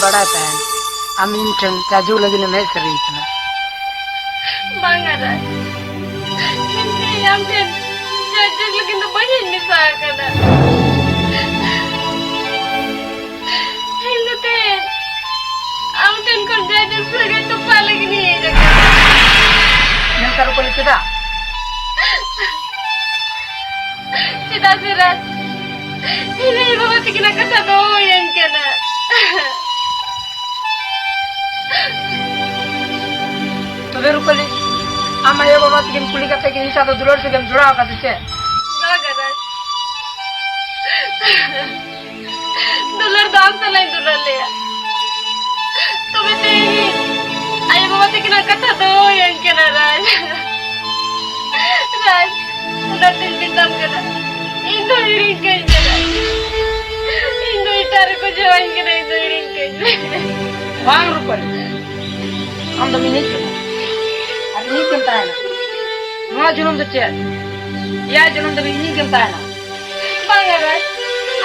बड़ा पैन अमीन चंद ताजू लगी मैं सरी इतना बांगरा इनके हम थे जज लेकिन तो बड़ी निशा करना हिंदुते हम टेन कर जज लगे तो पाले की नहीं है जगह मैं करो को लिखा सीधा सीधा ini bawa tikin kata doyan kana तो वे रुपले आमा ये बाबा तिकिन कुली कते की हिसाब दुलर से हम जुड़ा का से गागरा दुलर दाम से नहीं दुलर ले तुम्हें तेरी आये बाबा तिकिन कता दोyan kana राज राज उधर दिन बिताम kana Indo iring kayaknya Indo itar ko jawan kena Indo iring kayaknya Wang rupal Am dami ni Ari ni kenta hai na Nua junum da che Ya junum da ni kenta hai na Bang Raj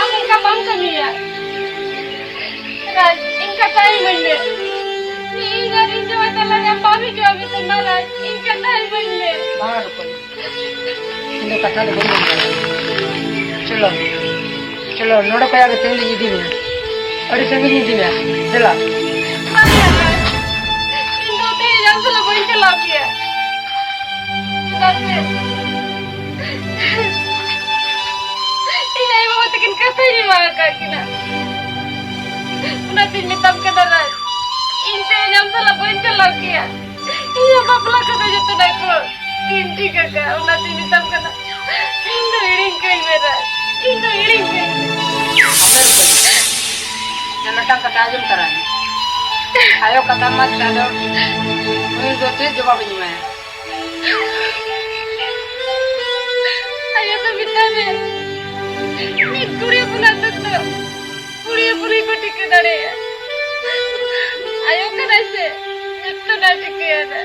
Am inka bang kami ya Raj inka tahi mande Ni inga rinjo atala ya babi jo abhi sunna Raj inka tahi mande Wang rupal Indo kata da bang चलो चलो नोड़ा पे आके तेल ये दिन अरे संग ये दिन चला इन दो ते जब से लोग इनके लाभ किया जैसे इन आई बाबा तक इनका सही मांगा करके ना उन्हें दिन में तब के दराज इन ते जब से लोग इनके लाभ किया ये बाबला का तो जितना ना को तीन ठीक है क्या उन्हें दिन में तब के ना इन दो इरिंग कहीं मेरा Indo iring ke? Jangan tak kata aja sekarang. Ayo kata mas kado. Ini dote jawab ini mah. Ayo tu kita ni. Ni kuria pun ada tu. Kuria puri ko tik dare. Ayo kan aise. Itu nanti kaya ada.